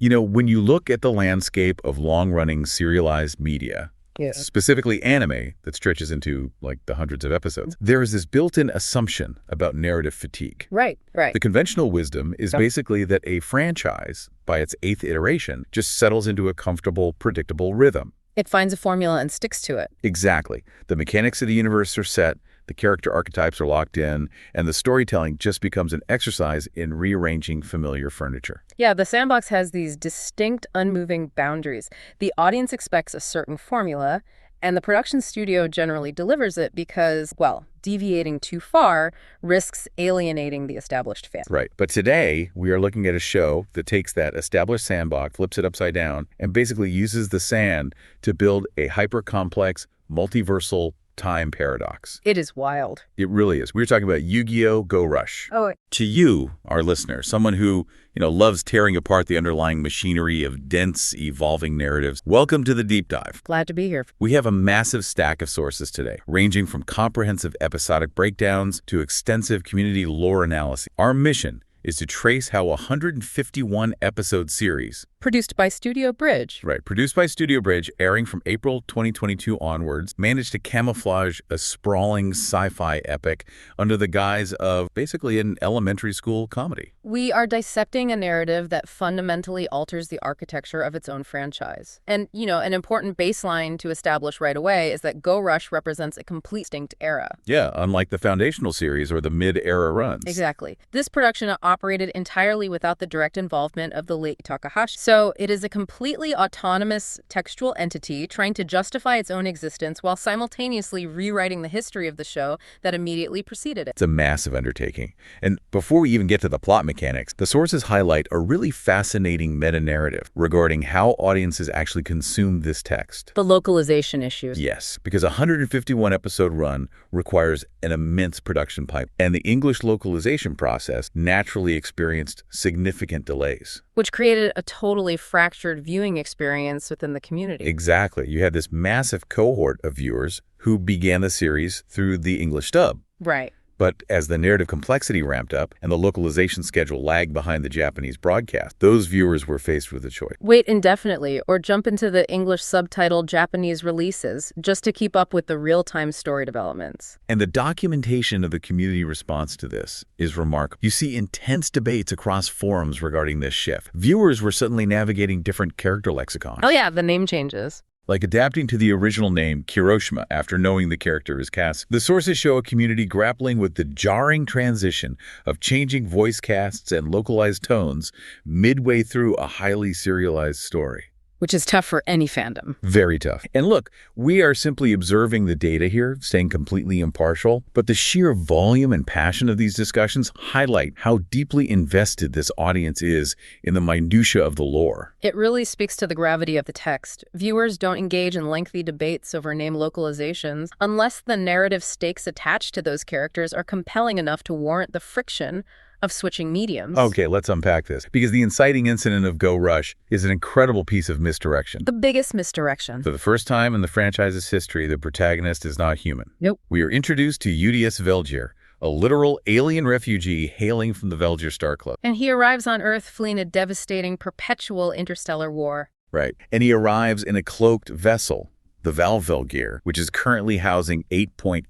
When you look at the landscape of long-running serialized media, specifically anime that stretches into like the hundreds of episodes, there is this built-in assumption about narrative fatigue. Right. The conventional wisdom is basically that a franchise, by its 8th iteration, just settles into a comfortable, predictable rhythm. It finds a formula and sticks to it. Exactly. The mechanics of the universe are set, the character archetypes are locked in, and the storytelling just becomes an exercise in rearranging familiar furniture. Yeah, the sandbox has these distinct, unmoving boundaries. The audience expects a certain formula, and the production studio generally delivers it because, well, deviating too far risks alienating the established fan. Right. But today, we are looking at a show that takes that established sandbox, flips it upside down, and basically uses the sand to build a hyper-complex, multiversal time paradox. It is wild. It really is. We're talking about Yu-Gi-Oh! Go Rush. Oh. To you, our listener, someone who, loves tearing apart the underlying machinery of dense, evolving narratives, welcome to the deep dive. Glad to be here. We have a massive stack of sources today, ranging from comprehensive episodic breakdowns to extensive community lore analysis. Our mission is to trace how a 151-episode series produced by Studio Bridge. Right, produced by Studio Bridge, airing from April 2022 onwards, managed to camouflage a sprawling sci-fi epic under the guise of basically an elementary school comedy. We are dissecting a narrative that fundamentally alters the architecture of its own franchise. And, an important baseline to establish right away is that Go Rush represents a complete distinct era. Yeah, unlike the foundational series or the mid-era runs. Exactly. This production operated entirely without the direct involvement of the late Takahashi. So it is a completely autonomous textual entity trying to justify its own existence while simultaneously rewriting the history of the show that immediately preceded it. It's a massive undertaking. And before we even get to the plot mechanics, the sources highlight a really fascinating meta-narrative regarding how audiences actually consume this text. The localization issues. Yes, because a 151-episode run requires an immense production pipe, and the English localization process naturally experienced significant delays. Which created a totally fractured viewing experience within the community. Exactly. You had this massive cohort of viewers who began the series through the English dub. Right. But as the narrative complexity ramped up and the localization schedule lagged behind the Japanese broadcast, those viewers were faced with a choice. Wait indefinitely or jump into the English subtitled Japanese releases just to keep up with the real-time story developments. And the documentation of the community response to this is remarkable. You see intense debates across forums regarding this shift. Viewers were suddenly navigating different character lexicons. Oh yeah, the name changes. Like adapting to the original name, Kiroshima, after knowing the character is cast. The sources show a community grappling with the jarring transition of changing voice casts and localized tones midway through a highly serialized story. Which is tough for any fandom. Very tough. And look, we are simply observing the data here, staying completely impartial, but the sheer volume and passion of these discussions highlight how deeply invested this audience is in the minutiae of the lore. It really speaks to the gravity of the text. Viewers don't engage in lengthy debates over name localizations unless the narrative stakes attached to those characters are compelling enough to warrant the friction of switching mediums. Okay, let's unpack this, because the inciting incident of Go Rush is an incredible piece of misdirection. The biggest misdirection. For the first time in the franchise's history, the protagonist is not human. Nope. We are introduced to Yudias Velgear, a literal alien refugee hailing from the Velgear Star Club. And he arrives on Earth fleeing a devastating, perpetual interstellar war. Right. And he arrives in a cloaked vessel, the Velgear, which is currently housing 8.88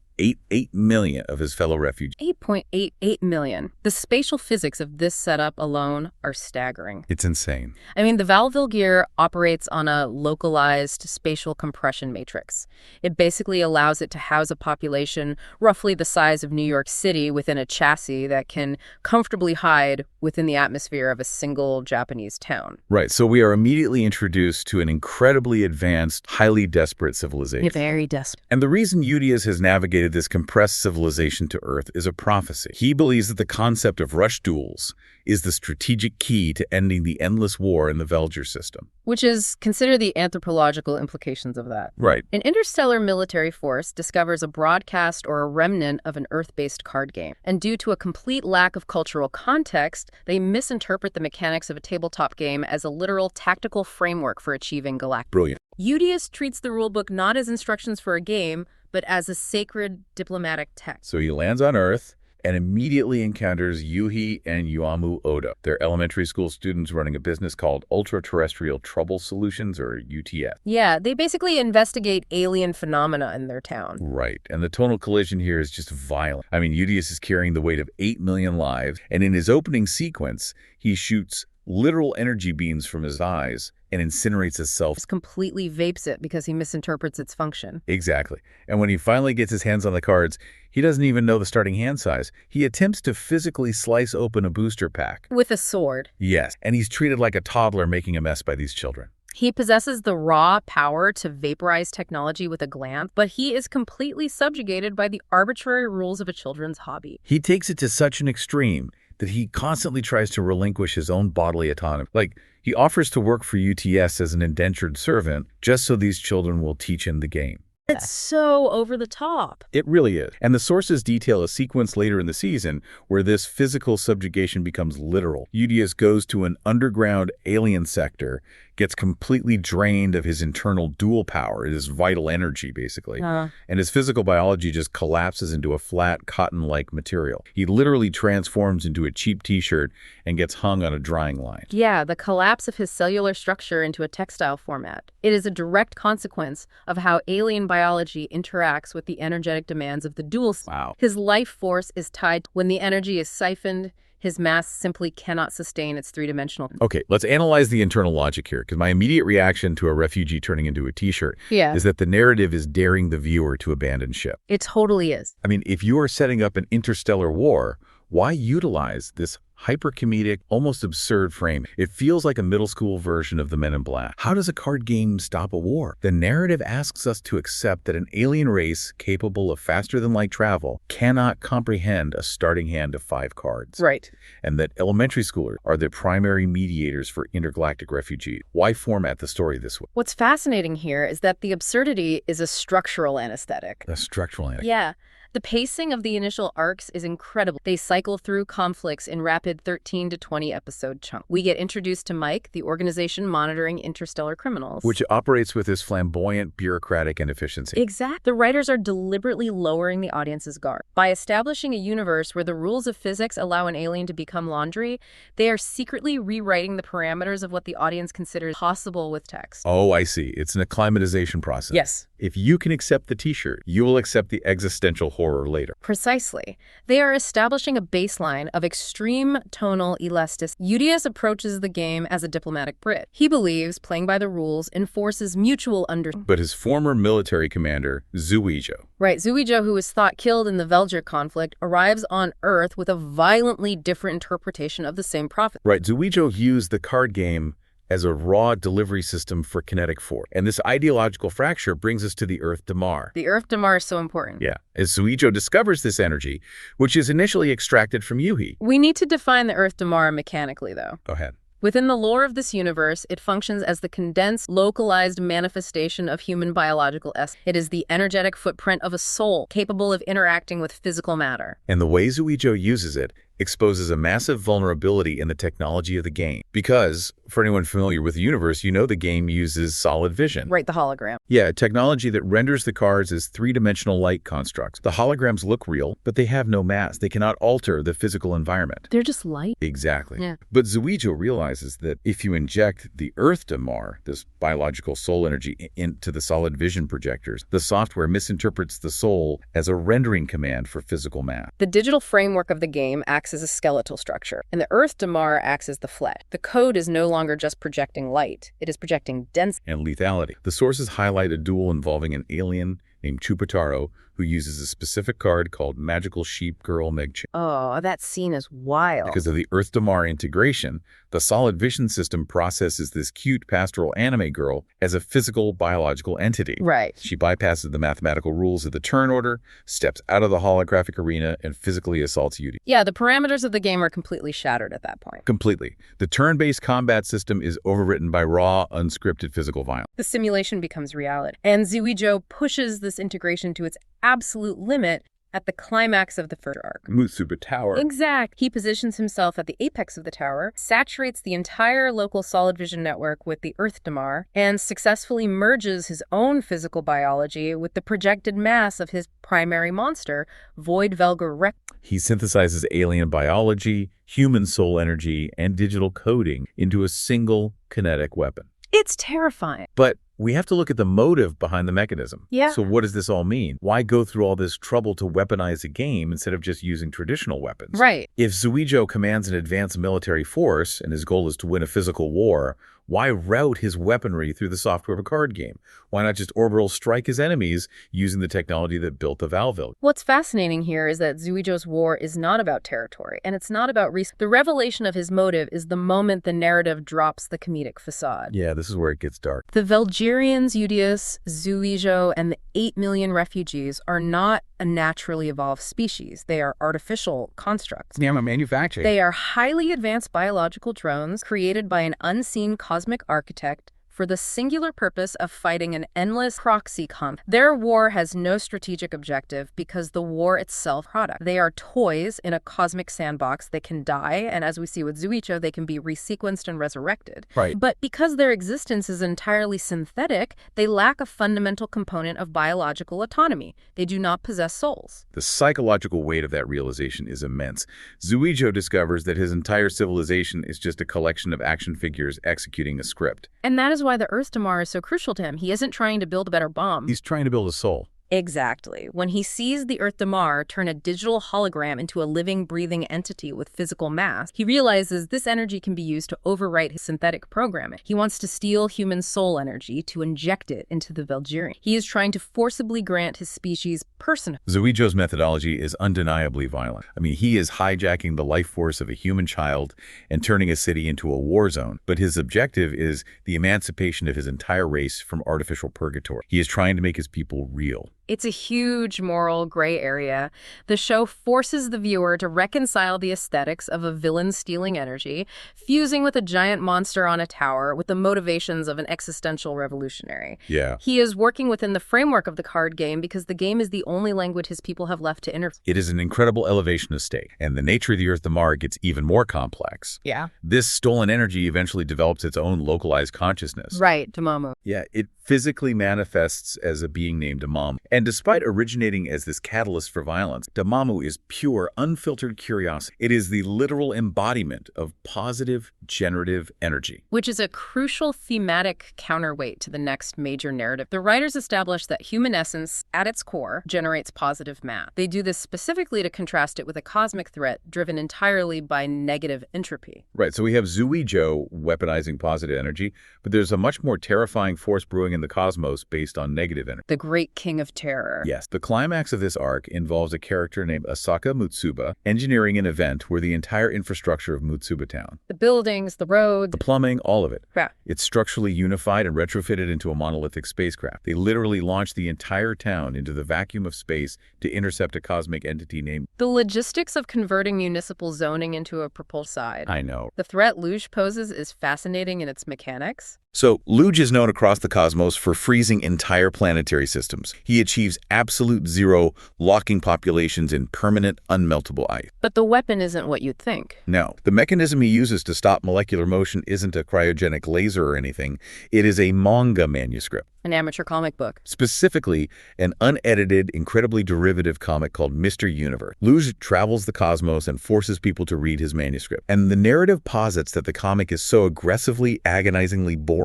million of his fellow refugees. 8.88 million. The spatial physics of this setup alone are staggering. It's insane. I mean, the Velgear operates on a localized spatial compression matrix. It basically allows it to house a population roughly the size of New York City within a chassis that can comfortably hide within the atmosphere of a single Japanese town. Right, so we are immediately introduced to an incredibly advanced, highly desperate civilization. Very desperate. And the reason Yudias has navigated this compressed civilization to Earth is a prophecy. He believes that the concept of Rush Duels is the strategic key to ending the endless war in the Velgear system. Which is, consider the anthropological implications of that. Right. An interstellar military force discovers a broadcast or a remnant of an Earth-based card game. And due to a complete lack of cultural context, they misinterpret the mechanics of a tabletop game as a literal tactical framework for achieving galactic. Brilliant. Yudias treats the rulebook not as instructions for a game, but as a sacred diplomatic text. So he lands on Earth, and immediately encounters Yuhi and Yuamu Odo. They're elementary school students running a business called Ultra-Terrestrial Trouble Solutions, or UTS. Yeah, they basically investigate alien phenomena in their town. Right, and the tonal collision here is just violent. I mean, Yudias is carrying the weight of 8 million lives, and in his opening sequence, he shoots literal energy beams from his eyes and incinerates himself. Just completely vapes it because he misinterprets its function. Exactly. And when he finally gets his hands on the cards, he doesn't even know the starting hand size. He attempts to physically slice open a booster pack. With a sword. Yes, and he's treated like a toddler making a mess by these children. He possesses the raw power to vaporize technology with a glance, but he is completely subjugated by the arbitrary rules of a children's hobby. He takes it to such an extreme that he constantly tries to relinquish his own bodily autonomy. Like, he offers to work for UTS as an indentured servant just so these children will teach him the game. It's so over the top. It really is. And the sources detail a sequence later in the season where this physical subjugation becomes literal. Yudias goes to an underground alien sector, gets completely drained of his internal dual power, his vital energy, basically. And his physical biology just collapses into a flat, cotton-like material. He literally transforms into a cheap t-shirt and gets hung on a drying line. Yeah, the collapse of his cellular structure into a textile format. It is a direct consequence of how alien biology interacts with the energetic demands of the duel. Wow. His life force is tied when the energy is siphoned. His mass simply cannot sustain its three-dimensional. Okay, let's analyze the internal logic here, because my immediate reaction to a refugee turning into a t-shirt is that the narrative is daring the viewer to abandon ship. It totally is. I mean, if you are setting up an interstellar war, why utilize this hyper-comedic, almost absurd frame? It feels like a middle school version of the Men in Black. How does a card game stop a war? The narrative asks us to accept that an alien race capable of faster-than-light travel cannot comprehend a starting hand of 5 cards. Right. And that elementary schoolers are the primary mediators for intergalactic refugees. Why format the story this way? What's fascinating here is that the absurdity is a structural anesthetic. A structural anesthetic. Yeah. The pacing of the initial arcs is incredible. They cycle through conflicts in rapid 13 to 20 episode chunks. We get introduced to Mike, the organization monitoring interstellar criminals, which operates with this flamboyant, bureaucratic inefficiency. Exactly. The writers are deliberately lowering the audience's guard. By establishing a universe where the rules of physics allow an alien to become laundry, they are secretly rewriting the parameters of what the audience considers possible with text. Oh, I see. It's an acclimatization process. Yes. If you can accept the t-shirt, you will accept the existential horror later. Precisely. They are establishing a baseline of extreme tonal elasticity. Yudias approaches the game as a diplomatic Brit. He believes playing by the rules enforces mutual understanding. But his former military commander, Zuwijo. Right, Zuwijo, who was thought killed in the Velgear conflict, arrives on Earth with a violently different interpretation of the same prophet. Right, Zuwijo views the card game as a raw delivery system for kinetic force. And this ideological fracture brings us to the Earthdamar. The Earthdamar is so important. Yeah. As Zuwijo discovers this energy, which is initially extracted from Yuhi. We need to define the Earthdamar mechanically, though. Go ahead. Within the lore of this universe, it functions as the condensed, localized manifestation of human biological essence. It is the energetic footprint of a soul capable of interacting with physical matter. And the way Zuwijo uses it exposes a massive vulnerability in the technology of the game. Because, for anyone familiar with the universe, you know the game uses solid vision. Right, the hologram. Yeah, technology that renders the cards as three-dimensional light constructs. The holograms look real, but they have no mass. They cannot alter the physical environment. They're just light. Exactly. Yeah. But Zuwijo realizes that if you inject the Earthdamar, this biological soul energy, into the solid vision projectors, the software misinterprets the soul as a rendering command for physical mass. The digital framework of the game acts as a skeletal structure, and the Earthdamar acts as the flesh. The code is no longer just projecting light. It is projecting density and lethality. The sources highlight a duel involving an alien named Chupataro, who uses a specific card called Magical Sheep Girl Megchin. Oh, that scene is wild. Because of the Earthdamar integration, the solid vision system processes this cute pastoral anime girl as a physical biological entity. Right. She bypasses the mathematical rules of the turn order, steps out of the holographic arena, and physically assaults Yudi. Yeah, the parameters of the game are completely shattered at that point. Completely. The turn-based combat system is overwritten by raw, unscripted physical violence. The simulation becomes reality. And Zuwijo pushes this integration to its absolute limit at the climax of the first arc. Mutsuba Tower. Exact. He positions himself at the apex of the tower, saturates the entire local solid vision network with the Earthdamar, and successfully merges his own physical biology with the projected mass of his primary monster, Void Velgear. He synthesizes alien biology, human soul energy, and digital coding into a single kinetic weapon. It's terrifying. But we have to look at the motive behind the mechanism. Yeah. So what does this all mean? Why go through all this trouble to weaponize a game instead of just using traditional weapons? Right. If Zuwijo commands an advanced military force and his goal is to win a physical war, why route his weaponry through the software of a card game? Why not just orbital strike his enemies using the technology that built the Valville? What's fascinating here is that Zuwijo's war is not about territory, and it's not about the revelation of his motive is the moment the narrative drops the comedic facade. Yeah, this is where it gets dark. The Velgearians, Yudias, Zuwijo, and the 8 million refugees are not a naturally evolved species. They are artificial constructs. Yeah, manufacturing. They are highly advanced biological drones created by an unseen cosmic architect for the singular purpose of fighting an endless proxy conflict. Their war has no strategic objective because the war itself product. They are toys in a cosmic sandbox. They can die, and as we see with Zuwijo, they can be resequenced and resurrected. Right. But because their existence is entirely synthetic, they lack a fundamental component of biological autonomy. They do not possess souls. The psychological weight of that realization is immense. Zuwijo discovers that his entire civilization is just a collection of action figures executing a script. And that is why the Earthdamar is so crucial to him. He isn't trying to build a better bomb. He's trying to build a soul. Exactly. When he sees the Earthdamar turn a digital hologram into a living, breathing entity with physical mass, he realizes this energy can be used to overwrite his synthetic programming. He wants to steal human soul energy to inject it into the Velgearian. He is trying to forcibly grant his species personhood. Zuwijo's methodology is undeniably violent. I mean, he is hijacking the life force of a human child and turning a city into a war zone. But his objective is the emancipation of his entire race from artificial purgatory. He is trying to make his people real. It's a huge moral gray area. The show forces the viewer to reconcile the aesthetics of a villain stealing energy, fusing with a giant monster on a tower with the motivations of an existential revolutionary. Yeah. He is working within the framework of the card game because the game is the only language his people have left to interpret. It is an incredible elevation of stake, and the nature of the Earthdamar gets even more complex. Yeah. This stolen energy eventually develops its own localized consciousness. Right, Damamu. Yeah, it physically manifests as a being named Damamu. And despite originating as this catalyst for violence, Damamu is pure, unfiltered curiosity. It is the literal embodiment of positive, generative energy. Which is a crucial thematic counterweight to the next major narrative. The writers establish that human essence, at its core, generates positive math. They do this specifically to contrast it with a cosmic threat driven entirely by negative entropy. Right, so we have Zuwijo weaponizing positive energy, but there's a much more terrifying force brewing in the cosmos based on negative energy. The great king of terror. Yes, the climax of this arc involves a character named Asaka Mutsuba engineering an event where the entire infrastructure of Mutsuba Town, The buildings, the roads. the plumbing, all of it, Yeah. it's structurally unified and retrofitted into a monolithic spacecraft. They literally launched the entire town into the vacuum of space to intercept a cosmic entity named... The logistics of converting municipal zoning into a propulsed side. I know. The threat Luge poses is fascinating in its mechanics. So, Luge is known across the cosmos for freezing entire planetary systems. He achieves absolute zero, locking populations in permanent, unmeltable ice. But the weapon isn't what you'd think. No, the mechanism he uses to stop molecular motion isn't a cryogenic laser or anything. It is a manga manuscript. An amateur comic book. Specifically, an unedited, incredibly derivative comic called Mr. Universe. Luge travels the cosmos and forces people to read his manuscript. And the narrative posits that the comic is so aggressively, agonizingly boring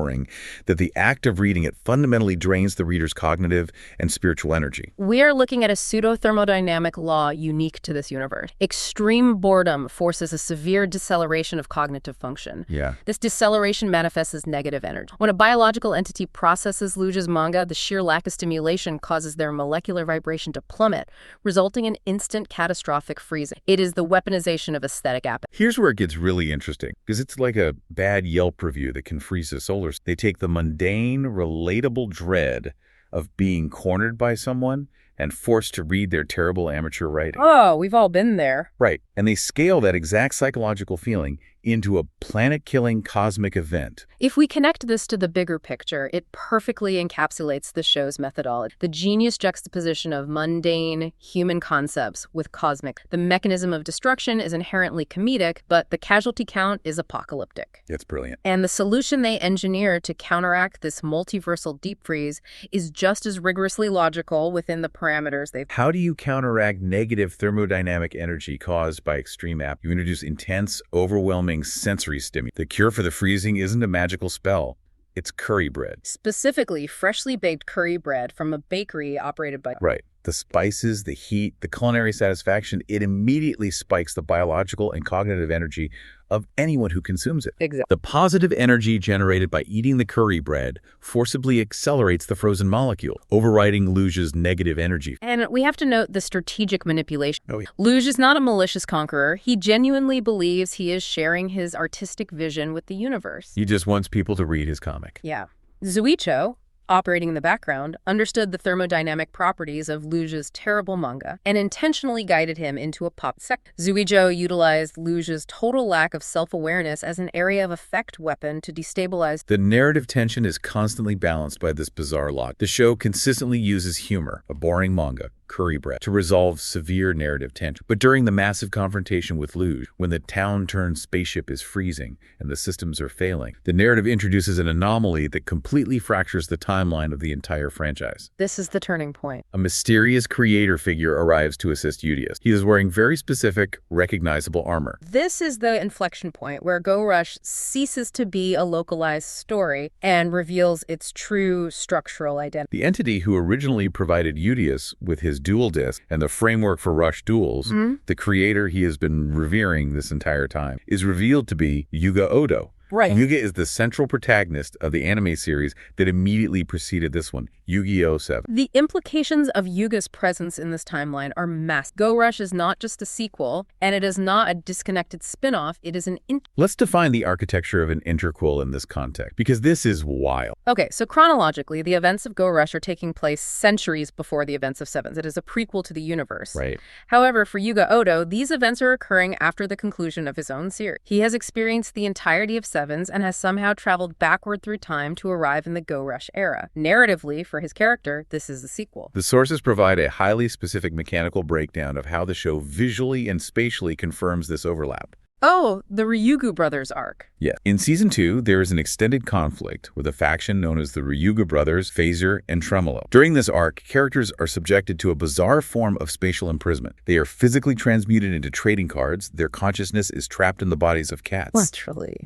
that the act of reading it fundamentally drains the reader's cognitive and spiritual energy. We are looking at a pseudo-thermodynamic law unique to this universe. Extreme boredom forces a severe deceleration of cognitive function. Yeah. This deceleration manifests as negative energy. When a biological entity processes Luge's manga, the sheer lack of stimulation causes their molecular vibration to plummet, resulting in instant catastrophic freezing. It is the weaponization of aesthetic apathy. Here's where it gets really interesting, because it's like a bad Yelp review that can freeze a solar. They take the mundane, relatable dread of being cornered by someone and forced to read their terrible amateur writing. Oh, we've all been there. Right, and they scale that exact psychological feeling into a planet-killing cosmic event. If we connect this to the bigger picture, it perfectly encapsulates the show's methodology. The genius juxtaposition of mundane, human concepts with cosmic. The mechanism of destruction is inherently comedic, but the casualty count is apocalyptic. It's brilliant. And the solution they engineer to counteract this multiversal deep freeze is just as rigorously logical within the parameters they've... How do you counteract negative thermodynamic energy caused by extreme app? You introduce intense, overwhelming sensory stimuli. The cure for the freezing isn't a magical spell. It's curry bread. Specifically, freshly baked curry bread from a bakery operated by... Right. The spices, the heat, the culinary satisfaction, it immediately spikes the biological and cognitive energy of anyone who consumes it. Exactly. The positive energy generated by eating the curry bread forcibly accelerates the frozen molecule, overriding Luge's negative energy. And we have to note the strategic manipulation. Oh, yeah. Luge is not a malicious conqueror. He genuinely believes he is sharing his artistic vision with the universe. He just wants people to read his comic. Yeah. Zuwijo, operating in the background, understood the thermodynamic properties of Luge's terrible manga and intentionally guided him into a pop sect. Zuwijo utilized Luge's total lack of self-awareness as an area of effect weapon to destabilize. The narrative tension is constantly balanced by this bizarre logic. The show consistently uses humor, a boring manga, curry bread, to resolve severe narrative tension. But during the massive confrontation with Luge, when the town-turned spaceship is freezing and the systems are failing, the narrative introduces an anomaly that completely fractures the timeline of the entire franchise. This is the turning point. A mysterious creator figure arrives to assist Yudias. He is wearing very specific, recognizable armor. This is the inflection point where Go Rush ceases to be a localized story and reveals its true structural identity. The entity who originally provided Yudias with his duel disc and the framework for Rush Duels, the creator he has been revering this entire time, is revealed to be Yuga Odo. Right. Yuga is the central protagonist of the anime series that immediately preceded this one, Yu-Gi-Oh! 7. The implications of Yuga's presence in this timeline are massive. Go Rush is not just a sequel, and it is not a disconnected spin-off, it is an... Let's define the architecture of an interquel in this context, because this is wild. Okay, so chronologically, the events of Go Rush are taking place centuries before the events of Sevens. It is a prequel to the universe. Right. However, for Yuga Odo, these events are occurring after the conclusion of his own series. He has experienced the entirety of Sevens and has somehow traveled backward through time to arrive in the Go Rush era. Narratively, for his character, this is the sequel. The sources provide a highly specific mechanical breakdown of how the show visually and spatially confirms this overlap. Oh, the Ryugu brothers arc. Yeah. In Season 2, there is an extended conflict with a faction known as the Ryuga brothers, Phaser, and Tremolo. During this arc, characters are subjected to a bizarre form of spatial imprisonment. They are physically transmuted into trading cards, their consciousness is trapped in the bodies of cats.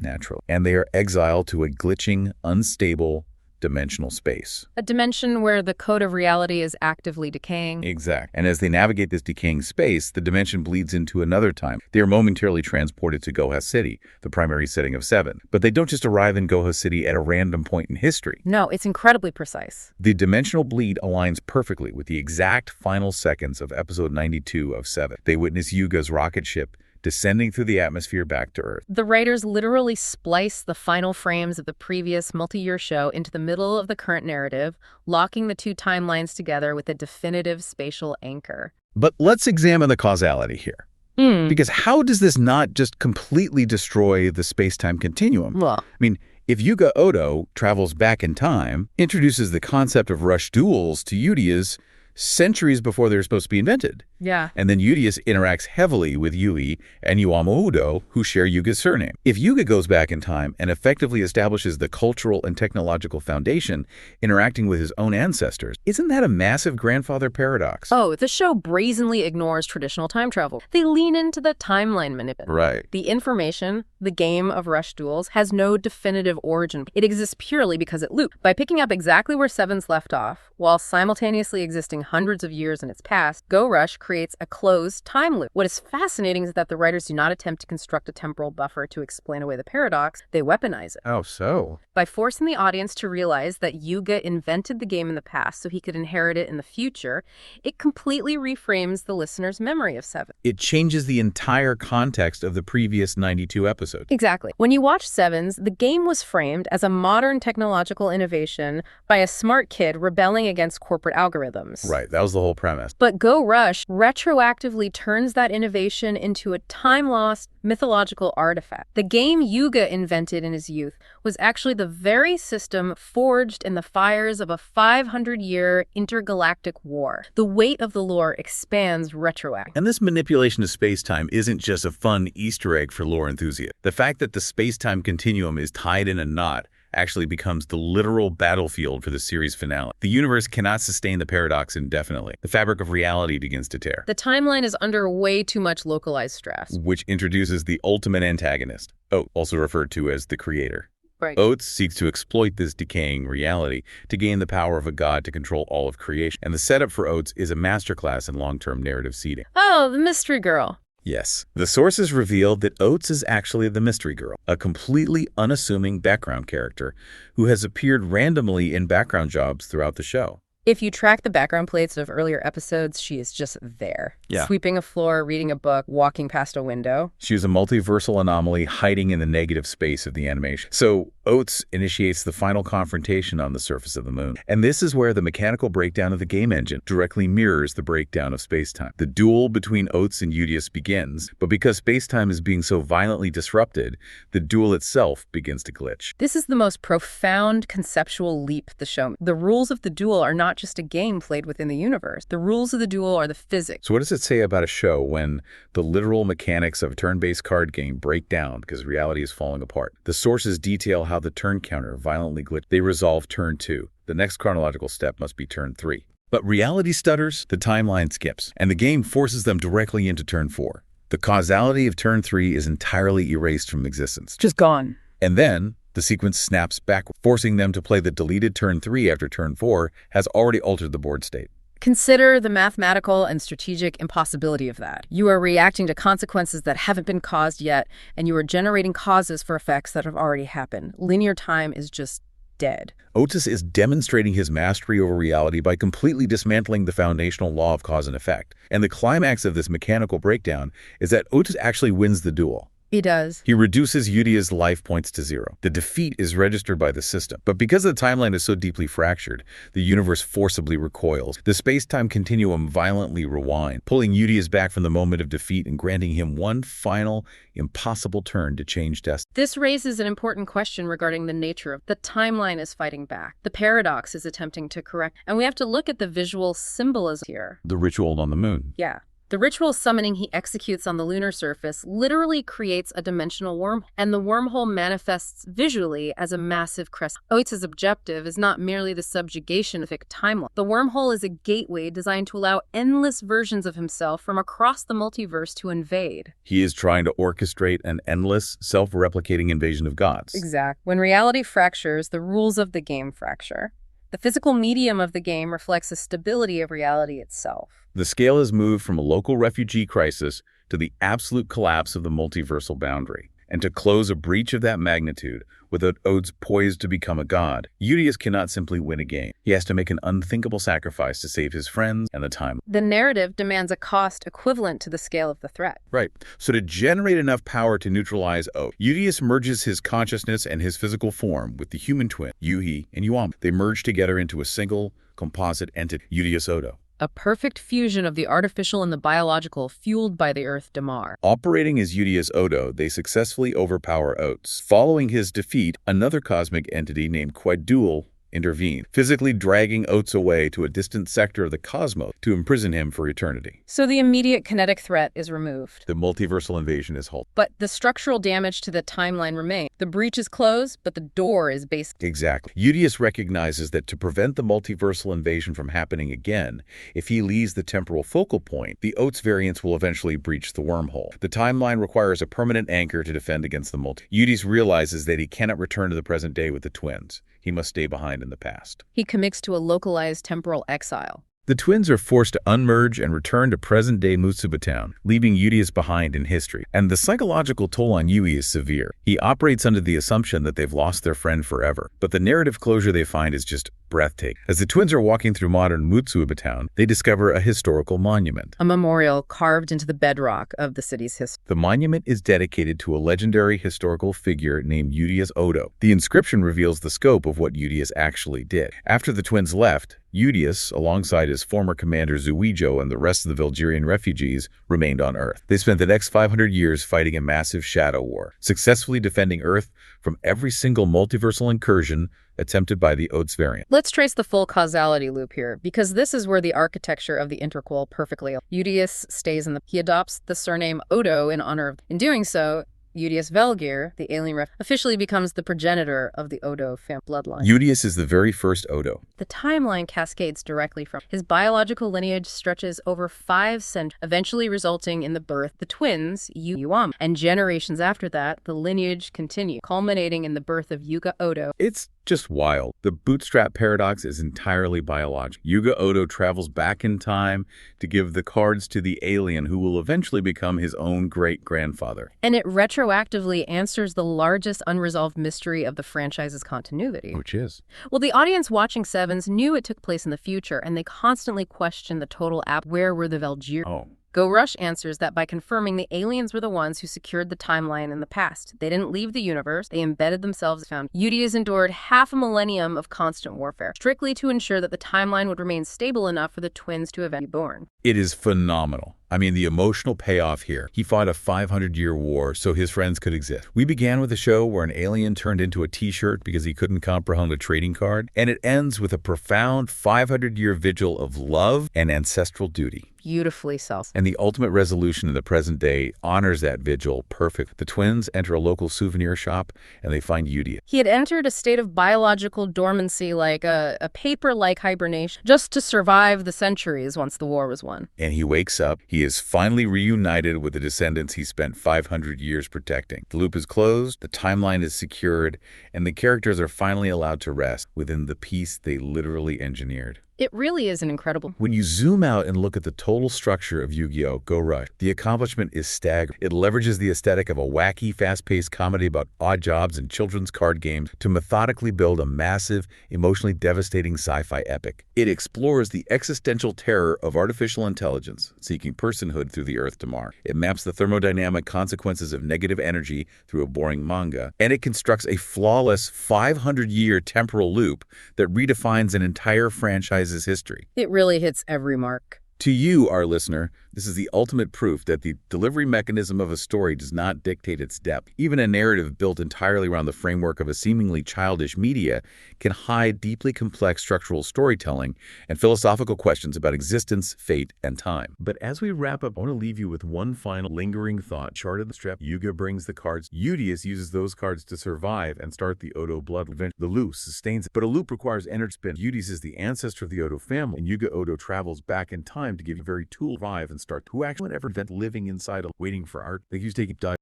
Natural. And they are exiled to a glitching, unstable, dimensional space. A dimension where the code of reality is actively decaying. Exact. And as they navigate this decaying space, the dimension bleeds into another time. They are momentarily transported to Goha City, the primary setting of Seven. But they don't just arrive in Goha City at a random point in history. No, it's incredibly precise. The dimensional bleed aligns perfectly with the exact final seconds of episode 92 of Seven. They witness Yuga's rocket ship descending through the atmosphere back to Earth. The writers literally splice the final frames of the previous multi-year show into the middle of the current narrative, locking the two timelines together with a definitive spatial anchor. But let's examine the causality here. Because how does this not just completely destroy the space-time continuum? Well, I mean, if Yuga Odo travels back in time, introduces the concept of Rush Duels to Yudias centuries before they're supposed to be invented. yeah. And then Yudias interacts heavily with Yui and Udo, who share Yuga's surname. If Yuga goes back in time and effectively establishes the cultural and technological foundation, interacting with his own ancestors, isn't that a massive grandfather paradox? Oh, the show brazenly ignores traditional time travel. They lean into the timeline manipulation. Right. The information, the game of Rush Duels, has no definitive origin. It exists purely because it looped. By picking up exactly where Sevens left off, while simultaneously existing hundreds of years in its past, Go Rush creates a closed time loop. What is fascinating is that the writers do not attempt to construct a temporal buffer to explain away the paradox, they weaponize it. Oh, so? By forcing the audience to realize that Yuga invented the game in the past so he could inherit it in the future, it completely reframes the listener's memory of Seven. It changes the entire context of the previous 92 episodes. Exactly. When you watch Sevens, the game was framed as a modern technological innovation by a smart kid rebelling against corporate algorithms. Right, that was the whole premise. But Go Rush retroactively turns that innovation into a time-lost mythological artifact. The game Yuga invented in his youth was actually the very system forged in the fires of a 500-year intergalactic war. The weight of the lore expands retroactively. And this manipulation of space-time isn't just a fun Easter egg for lore enthusiasts. The fact that the space-time continuum is tied in a knot actually becomes the literal battlefield for the series finale. The universe cannot sustain the paradox indefinitely. The fabric of reality begins to tear. The timeline is under way too much localized stress. Which introduces the ultimate antagonist, Oat, also referred to as the creator. Right. Oates seeks to exploit this decaying reality to gain the power of a god to control all of creation. And the setup for Oates is a masterclass in long-term narrative seeding. Oh, the mystery girl. Yes. The sources revealed that Oates is actually the mystery girl, a completely unassuming background character who has appeared randomly in background jobs throughout the show. If you track the background plates of earlier episodes, she is just there. Yeah. Sweeping a floor, reading a book, walking past a window. She is a multiversal anomaly hiding in the negative space of the animation. So Oates initiates the final confrontation on the surface of the moon. And this is where the mechanical breakdown of the game engine directly mirrors the breakdown of space-time. The duel between Oates and Yudias begins, but because space-time is being so violently disrupted, the duel itself begins to glitch. This is the most profound conceptual leap the show. The rules of the duel are not just a game played within the universe. The rules of the duel are the physics. So what does it say about a show when the literal mechanics of a turn-based card game break down because reality is falling apart? The sources detail how the turn counter violently glitched. They resolve turn 2. The next chronological step must be turn 3. But reality stutters, the timeline skips, and the game forces them directly into turn 4. The causality of turn 3 is entirely erased from existence. Just gone. And then the sequence snaps back, forcing them to play the deleted turn 3 after turn 4 has already altered the board state. Consider the mathematical and strategic impossibility of that. You are reacting to consequences that haven't been caused yet, and you are generating causes for effects that have already happened. Linear time is just dead. Oates is demonstrating his mastery over reality by completely dismantling the foundational law of cause and effect. And the climax of this mechanical breakdown is that Oates actually wins the duel. He does. He reduces Yudias' life points to 0. The defeat is registered by the system. But because the timeline is so deeply fractured, the universe forcibly recoils. The space-time continuum violently rewinds, pulling Yudias back from the moment of defeat and granting him one final, impossible turn to change destiny. This raises an important question regarding the nature of the timeline is fighting back. The paradox is attempting to correct. And we have to look at the visual symbolism here. The ritual on the moon. Yeah. The ritual summoning he executes on the lunar surface literally creates a dimensional wormhole, and the wormhole manifests visually as a massive crest. Oates' objective is not merely the subjugation of a timeline. The wormhole is a gateway designed to allow endless versions of himself from across the multiverse to invade. He is trying to orchestrate an endless, self-replicating invasion of gods. Exactly. When reality fractures, the rules of the game fracture. The physical medium of the game reflects the stability of reality itself. The scale has moved from a local refugee crisis to the absolute collapse of the multiversal boundary. And to close a breach of that magnitude, without Oates poised to become a god, Yudias cannot simply win a game. He has to make an unthinkable sacrifice to save his friends and the time. The narrative demands a cost equivalent to the scale of the threat. Right. So to generate enough power to neutralize Oates, Yudias merges his consciousness and his physical form with the human twin, Yuhi and Yuam. They merge together into a single, composite entity, Yudias Odo. A perfect fusion of the artificial and the biological, fueled by the Earthdamar. Operating as Yudias Odo, they successfully overpower Oates. Following his defeat, another cosmic entity named Duel intervened, physically dragging Oates away to a distant sector of the cosmos to imprison him for eternity. So the immediate kinetic threat is removed. The multiversal invasion is halted. But the structural damage to the timeline remains. The breach is closed, but the door is basically... Exactly. Yudias recognizes that to prevent the multiversal invasion from happening again, if he leaves the temporal focal point, the Oates variants will eventually breach the wormhole. The timeline requires a permanent anchor to defend against the Yudias realizes that he cannot return to the present day with the twins. He must stay behind in the past. He commits to a localized temporal exile. The twins are forced to unmerge and return to present-day Mutsuba Town, leaving Yudias behind in history. And the psychological toll on Yui is severe. He operates under the assumption that they've lost their friend forever. But the narrative closure they find is just breathtaking. As the twins are walking through modern Mutsuba Town, they discover a historical monument. A memorial carved into the bedrock of the city's history. The monument is dedicated to a legendary historical figure named Yudias Odo. The inscription reveals the scope of what Yudias actually did. After the twins left, Yudias, alongside his former commander Zuwijo and the rest of the Velgarian refugees, remained on Earth. They spent the next 500 years fighting a massive shadow war, successfully defending Earth from every single multiversal incursion attempted by the Odes variant. Let's trace the full causality loop here, because this is where the architecture of the interquel perfectly. Yudias stays in he adopts the surname Odo in honor of. In doing so, Yudias Velgear, the alien officially becomes the progenitor of the Odo family bloodline. Yudias is the very first Odo. The timeline cascades directly from his biological lineage stretches over 5 centuries, eventually resulting in the birth of the twins, Yuama. And generations after that, the lineage continues, culminating in the birth of Yuga Odo. It's just wild. The bootstrap paradox is entirely biological. Yuga Odo travels back in time to give the cards to the alien who will eventually become his own great-grandfather. And it retroactively answers the largest unresolved mystery of the franchise's continuity. Which is? Well, the audience watching Sevens knew it took place in the future, and they constantly questioned the total where were the Velgear? Oh. Go Rush answers that by confirming the aliens were the ones who secured the timeline in the past. They didn't leave the universe, they embedded themselves. Yudias endured half a millennium of constant warfare, strictly to ensure that the timeline would remain stable enough for the twins to eventually be born. It is phenomenal. I mean, the emotional payoff here. He fought a 500-year war so his friends could exist. We began with a show where an alien turned into a t-shirt because he couldn't comprehend a trading card, and it ends with a profound 500-year vigil of love and ancestral duty. Beautifully self. And the ultimate resolution in the present day honors that vigil perfect. The twins enter a local souvenir shop and they find Yudias. He had entered a state of biological dormancy, like a paper-like hibernation, just to survive the centuries once the war was won. And he wakes up. He is finally reunited with the descendants he spent 500 years protecting. The loop is closed, the timeline is secured, and the characters are finally allowed to rest within the peace they literally engineered. It really is an incredible. When you zoom out and look at the total structure of Yu-Gi-Oh! Go Rush, the accomplishment is staggering. It leverages the aesthetic of a wacky, fast-paced comedy about odd jobs and children's card games to methodically build a massive, emotionally devastating sci-fi epic. It explores the existential terror of artificial intelligence, seeking personhood through the Earthdamar. It maps the thermodynamic consequences of negative energy through a boring manga. And it constructs a flawless 500-year temporal loop that redefines an entire franchise history. It really hits every mark. To you, our listener, this is the ultimate proof that the delivery mechanism of a story does not dictate its depth. Even a narrative built entirely around the framework of a seemingly childish media can hide deeply complex structural storytelling and philosophical questions about existence, fate, and time. But as we wrap up, I want to leave you with one final lingering thought. Chart of the strap, Yuga brings the cards. Yudias uses those cards to survive and start the Odo blood. The loop sustains it, but a loop requires energy spin. Yudias is the ancestor of the Odo family, and Yuga Odo travels back in time to give you a very tool revive and start to actually ever event living inside a waiting for art. Thank you for taking dive.